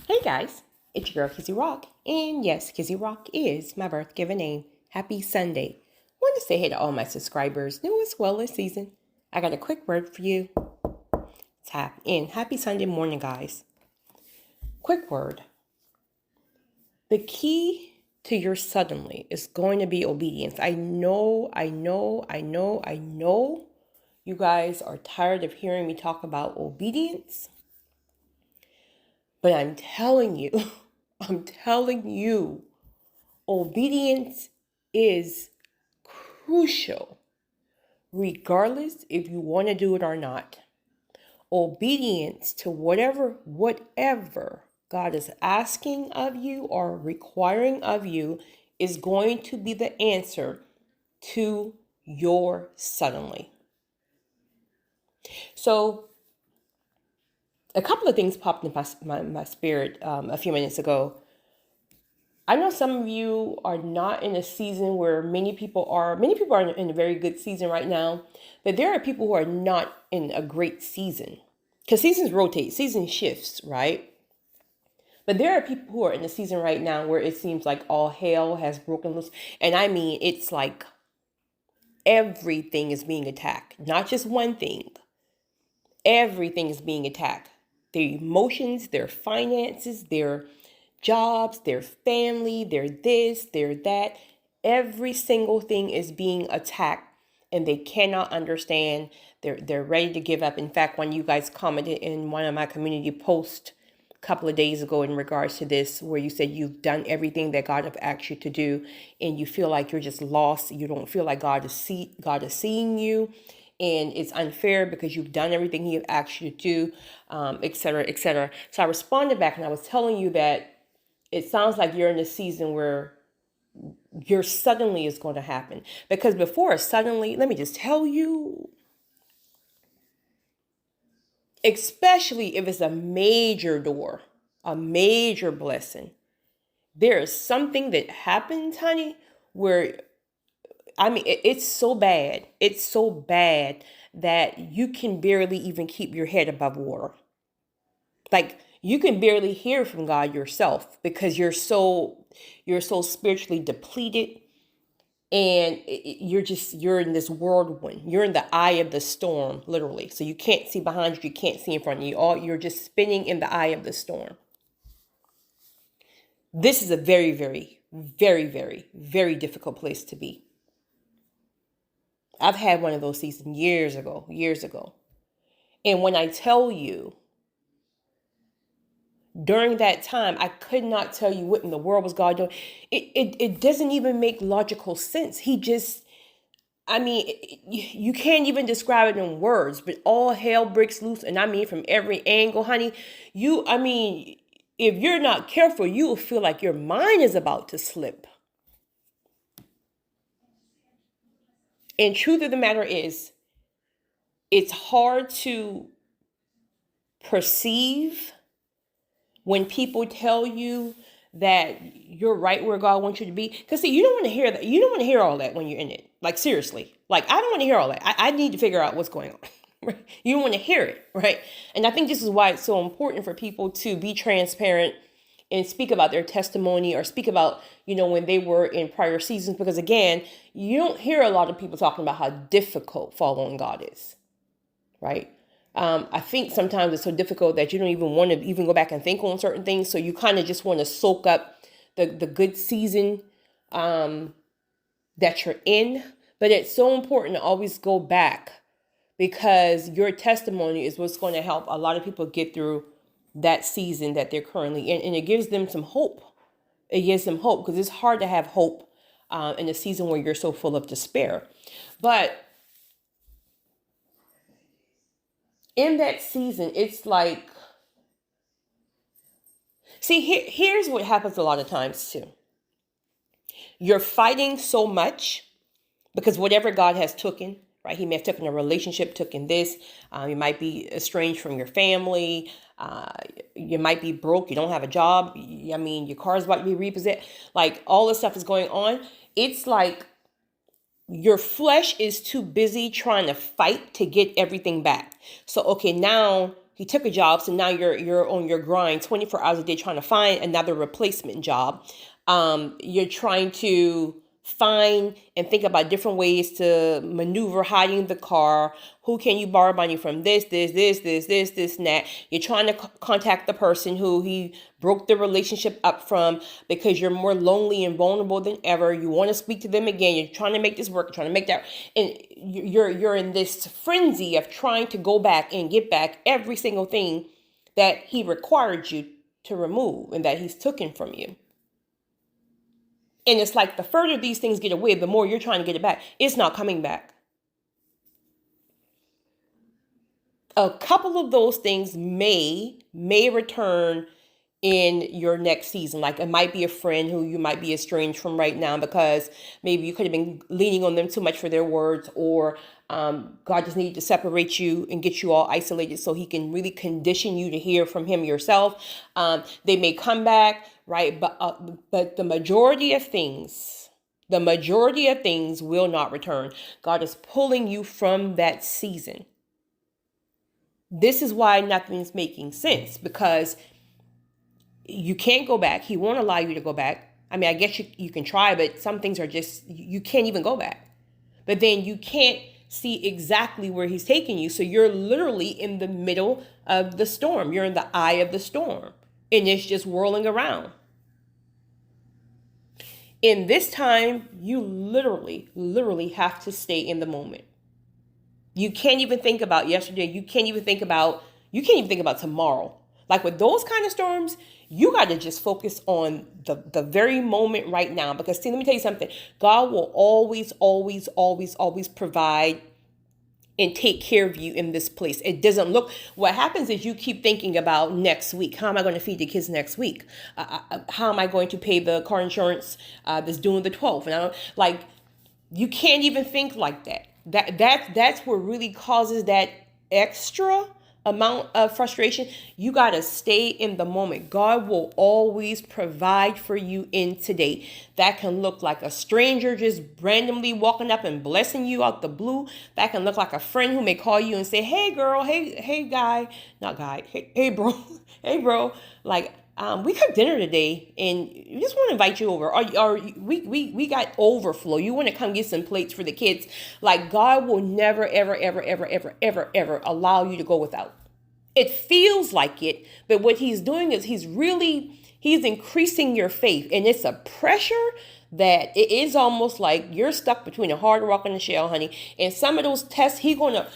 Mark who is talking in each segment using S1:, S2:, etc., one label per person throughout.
S1: Hey guys, it's your girl Kizzy Rock, and yes, Kizzy Rock is my birth given name. Happy Sunday. Want to say hey to all my subscribers, new as well this season. I got a quick word for you. Tap in. Happy Sunday morning, guys. Quick word. The key to your suddenly is going to be obedience. I know. You guys are tired of hearing me talk about obedience, but I'm telling you, I'm telling you, obedience is crucial, regardless if you want to do it or not. Obedience to whatever God is asking of you or requiring of you is going to be the answer to your suddenly. So, a couple of things popped in my spirit a few minutes ago. I know some of you are not in a season where many people are. Many people are in a very good season right now, but there are people who are not in a great season because seasons rotate, season shifts, right? But there are people who are in a season right now where it seems like all hell has broken loose. And I mean, it's like everything is being attacked, not just one thing. Everything is being attacked. Their emotions, their finances, their jobs, their family, their this, their that. Every single thing is being attacked and they cannot understand. They're ready to give up. In fact, when you guys commented in one of my community posts a couple of days ago in regards to this, where you said you've done everything that God have asked you to do and you feel like you're just lost. You don't feel like God is seeing you, and it's unfair because you've done everything He asked you to do, etc., etc. So I responded back and I was telling you that it sounds like you're in a season where your suddenly is going to happen. Because before suddenly, let me just tell you, especially if it's a major door, a major blessing, there is something that happens, honey, where I mean, it's so bad. It's so bad that you can barely even keep your head above water. Like you can barely hear from God yourself because you're so spiritually depleted, and you're in this whirlwind. You're in the eye of the storm, literally. So you can't see behind you, you can't see in front of you. You're just spinning in the eye of the storm. This is a very, very, very, very, very difficult place to be. I've had one of those seasons years ago, years ago. And when I tell you, during that time, I could not tell you what in the world was God doing. It doesn't even make logical sense. He just, I mean, you can't even describe it in words, but all hell breaks loose. And I mean, from every angle, honey, I mean, if you're not careful, you will feel like your mind is about to slip. And truth of the matter is, it's hard to perceive when people tell you that you're right where God wants you to be. Because see, you don't want to hear that. You don't want to hear all that when you're in it. Like seriously. Like I don't want to hear all that. I need to figure out what's going on. Right? You don't want to hear it, right? And I think this is why it's so important for people to be transparent and speak about their testimony or speak about, when they were in prior seasons. Because again, you don't hear a lot of people talking about how difficult following God is, right? I think sometimes it's so difficult that you don't even want to even go back and think on certain things. So you kind of just want to soak up the good season that you're in. But it's so important to always go back because your testimony is what's going to help a lot of people get through that season that they're currently in. And it gives them some hope. It gives them hope because it's hard to have hope in a season where you're so full of despair. But in that season, it's like, see, here's what happens a lot of times too. You're fighting so much because whatever God has taken, right? He may have taken a relationship, taken this. You might be estranged from your family. You might be broke. You don't have a job. I mean, your car is about to be repossessed. Like all this stuff is going on. It's like your flesh is too busy trying to fight to get everything back. So, okay, now he took a job, so now you're on your grind 24 hours a day trying to find another replacement job. You're trying to find and think about different ways to maneuver hiding the car. Who can you borrow money from? This, and that. You're trying to contact the person who he broke the relationship up from because you're more lonely and vulnerable than ever. You want to speak to them again. You're trying to make this work, trying to make that. And you're in this frenzy of trying to go back and get back every single thing that he required you to remove and that he's taken from you. And it's like the further these things get away, the more you're trying to get it back. It's not coming back. A couple of those things may return in your next season. Like it might be a friend who you might be estranged from right now because maybe you could have been leaning on them too much for their words, or God just needed to separate you and get you all isolated so he can really condition you to hear from him yourself. They may come back, right? But the majority of things will not return. God is pulling you from that season. This is why nothing's making sense, because you can't go back. He won't allow you to go back. I mean, I guess you can try, but some things are just, you can't even go back. But then you can't see exactly where he's taking you. So you're literally in the middle of the storm. You're in the eye of the storm, and it's just whirling around. In this time, you literally have to stay in the moment. You can't even think about yesterday. You can't even think about tomorrow. Like with those kind of storms, you got to just focus on the very moment right now. Because see, let me tell you something. God will always provide and take care of you in this place. It doesn't look, what happens is you keep thinking about next week. How am I going to feed the kids next week? How am I going to pay the car insurance that's due on the 12th? And you can't even think like that. That's what really causes that extra amount of frustration. You got to stay in the moment. God will always provide for you in today. That can look like a stranger just randomly walking up and blessing you out the blue. That can look like a friend who may call you and say, hey girl, hey guy, not guy, hey bro, hey bro, like, we cooked dinner today and we just want to invite you over. Or we got overflow. You want to come get some plates for the kids. Like God will never, ever allow you to go without. It feels like it, but what he's doing is he's increasing your faith. And it's a pressure that it is almost like you're stuck between a hard rock and a shell, honey. And some of those tests, he's going to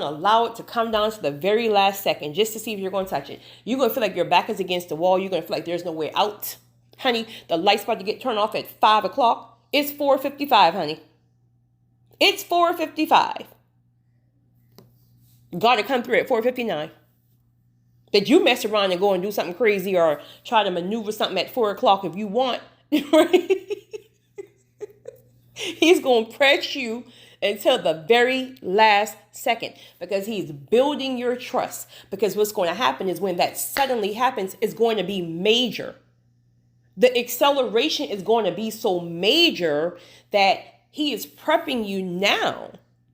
S1: allow it to come down to the very last second just to see if you're going to touch it. You're going to feel like your back is against the wall. You're going to feel like there's no way out. Honey, the light's about to get turned off at 5 o'clock. It's 4:55, honey. It's 4:55. God to come through at 4:59. That you mess around and go and do something crazy or try to maneuver something at 4 o'clock if you want. Right? He's going to press you until the very last second because he's building your trust. Because what's going to happen is when that suddenly happens, it's going to be major. The acceleration is going to be so major that he is prepping you now.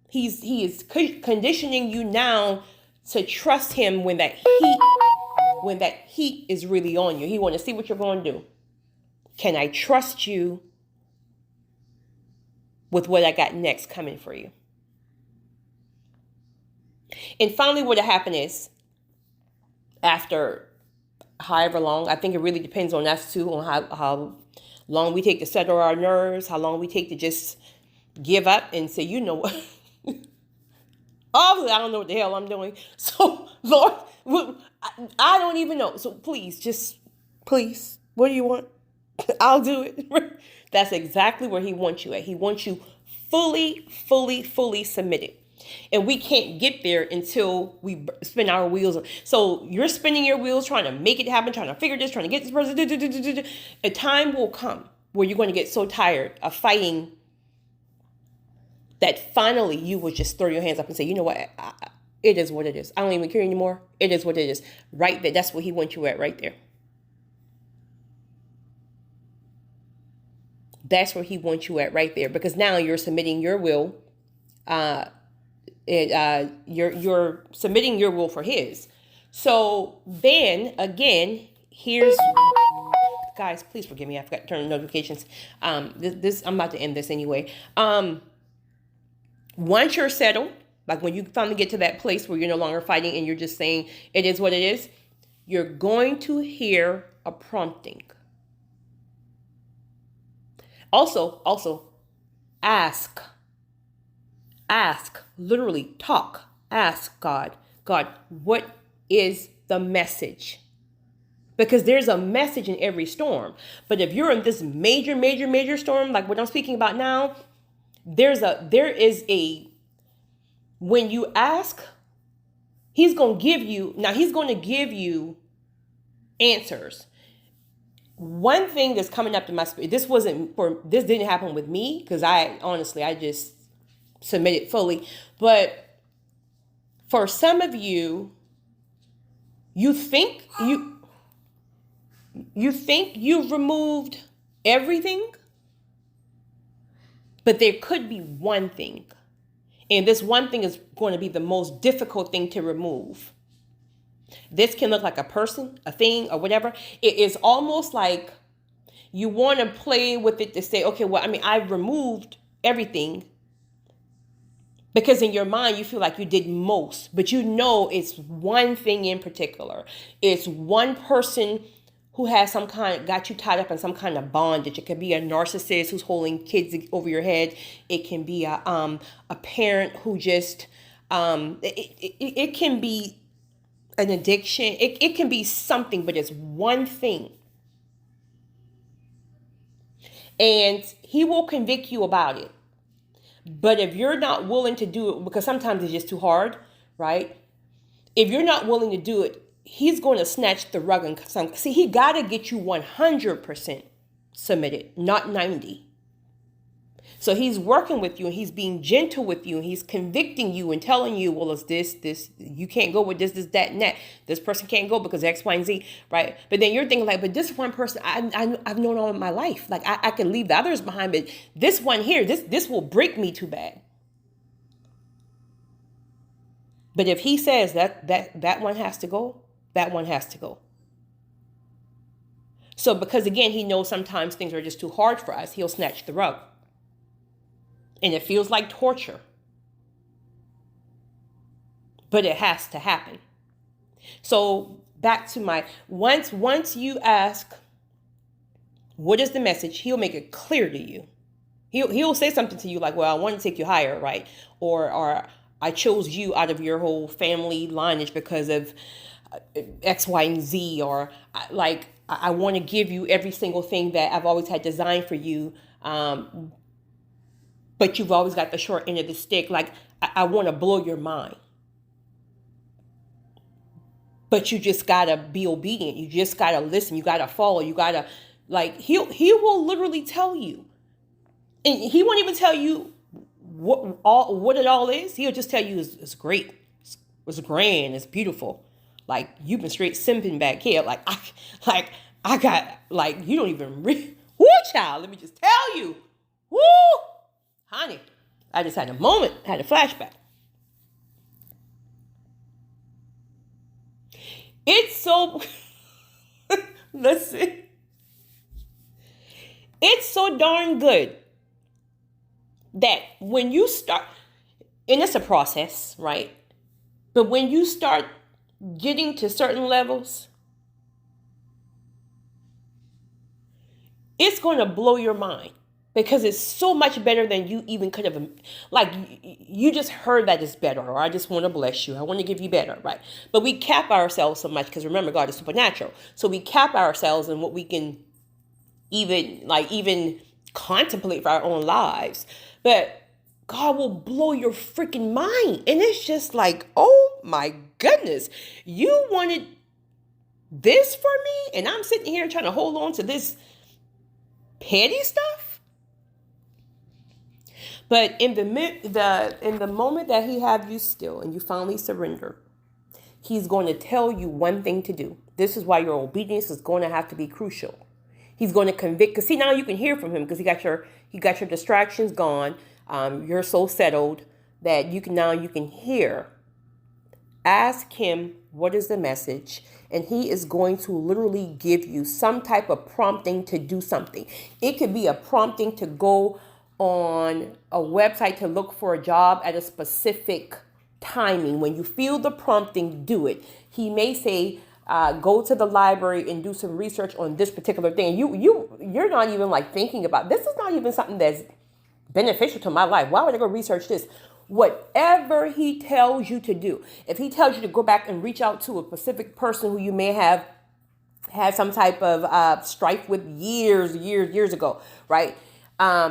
S1: He is conditioning you now to trust him when that heat is really on you. He want to see what you're going to do. Can I trust you with what I got next coming for you? And finally, what happened is, after however long, I think it really depends on us too, on how long we take to settle our nerves, how long we take to just give up and say, you know what? Obviously, I don't know what the hell I'm doing. So, Lord, I don't even know. So please, what do you want? I'll do it. That's exactly where he wants you at. He wants you fully submitted. And we can't get there until we spin our wheels. So you're spinning your wheels, trying to make it happen, trying to figure this, trying to get this person. A time will come where you're going to get so tired of fighting that finally you will just throw your hands up and say, you know what? It is what it is. I don't even care anymore. It is what it is. Right there. That's where he wants you at right there. That's where he wants you at right there. Because now you're submitting your will. You're submitting your will for his. So then again, here's, guys, please forgive me. I forgot to turn on notifications. This I'm about to end this anyway. Once you're settled, like when you finally get to that place where you're no longer fighting and you're just saying it is what it is, you're going to hear a prompting. Also, ask, literally talk, ask God, what is the message? Because there's a message in every storm. But if you're in this major storm, like what I'm speaking about now, there is a, when you ask, he's going to give you answers. One thing that's coming up to my spirit, this didn't happen with me, because I just submitted fully. But for some of you, you think you've removed everything, but there could be one thing. And this one thing is going to be the most difficult thing to remove. This can look like a person, a thing, or whatever. It is almost like you want to play with it to say, okay, well, I mean, I've removed everything, because in your mind, you feel like you did most, but you know it's one thing in particular. It's one person who has got you tied up in some kind of bondage. It could be a narcissist who's holding kids over your head. It can be a parent who just, it can be an addiction. It can be something, but it's one thing. And he will convict you about it. But if you're not willing to do it, because sometimes it's just too hard, right? If you're not willing to do it, he's going to snatch the rug. And see, he got to get you 100% submitted, not 90. So he's working with you, and he's being gentle with you, and he's convicting you and telling you, well, it's this, you can't go with this, that, and that. This person can't go because X, Y, and Z, right? But then you're thinking like, but this one person I've known all of my life. Like I can leave the others behind, but this one here, this will break me too bad. But if he says that one has to go, that one has to go. So because again, he knows sometimes things are just too hard for us, he'll snatch the rug. And it feels like torture. But it has to happen. So back to once you ask, what is the message? He'll make it clear to you. He'll say something to you like, well, I want to take you higher, right? Or I chose you out of your whole family lineage because of X, Y, and Z. Or like, I want to give you every single thing that I've always had designed for you. But you've always got the short end of the stick. Like, I want to blow your mind. But you just got to be obedient. You just got to listen. You got to follow. You got to, like, he will literally tell you. And he won't even tell you what it all is. He'll just tell you it's great. It's grand. It's beautiful. Like, you've been straight simping back here. I got, like, you don't even woo, child, let me just tell you. Woo! Honey, I just had a moment, had a flashback. It's so, listen, it's so darn good that when you start, and it's a process, right? But when you start getting to certain levels, it's going to blow your mind. Because it's so much better than you even could have, like, you just heard that it's better, or I just want to bless you. I want to give you better, right? But we cap ourselves so much because remember, God is supernatural. So we cap ourselves in what we can even contemplate for our own lives. But God will blow your freaking mind. And it's just like, oh my goodness, you wanted this for me? And I'm sitting here trying to hold on to this petty stuff? But in the moment that he have you still and you finally surrender, he's going to tell you one thing to do. This is why your obedience is going to have to be crucial. He's going to convict, because see, now you can hear from him because he got your distractions gone. You're so settled that you can hear ask him, what is the message? And he is going to literally give you some type of prompting to do something. It could be a prompting to go on a website to look for a job at a specific timing. When you feel the prompting, do it. He may say, go to the library and do some research on this particular thing. You're not even like thinking about, this is not even something that's beneficial to my life. Why would I go research this? Whatever he tells you to do. If he tells you to go back and reach out to a specific person who you may have had some type of strife with years ago, right?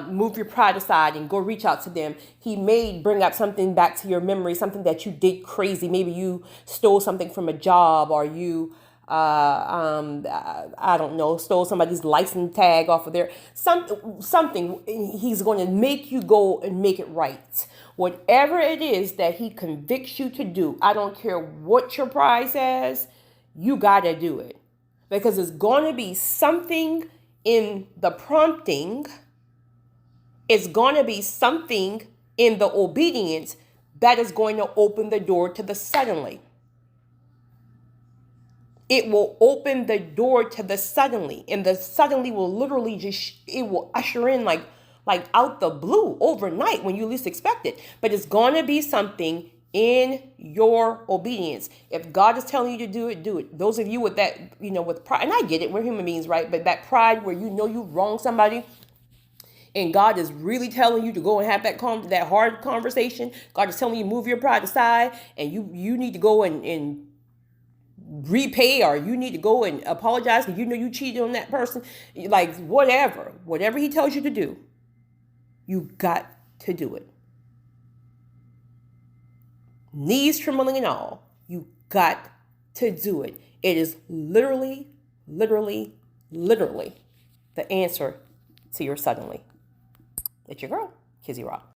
S1: Move your pride aside and go reach out to them. He may bring up something back to your memory, something that you did crazy. Maybe you stole something from a job, or you, I don't know, stole somebody's license tag off of there. Something. He's going to make you go and make it right. Whatever it is that he convicts you to do, I don't care what your pride says, you got to do it. Because it's going to be something in the prompting, it's going to be something in the obedience that is going to open the door to the suddenly. It will open the door to the suddenly. And the suddenly will literally it will usher in like out the blue overnight when you least expect it. But it's going to be something in your obedience. If God is telling you to do it, do it. Those of you with that, with pride, and I get it, we're human beings, right? But that pride where you wrong somebody, and God is really telling you to go and have that hard conversation. God is telling you move your pride aside, and you need to go and repay, or you need to go and apologize because you cheated on that person. Like whatever he tells you to do, you got to do it. Knees trembling and all, you got to do it. It is literally the answer to your suddenly. It's your girl, Kizzy Rock.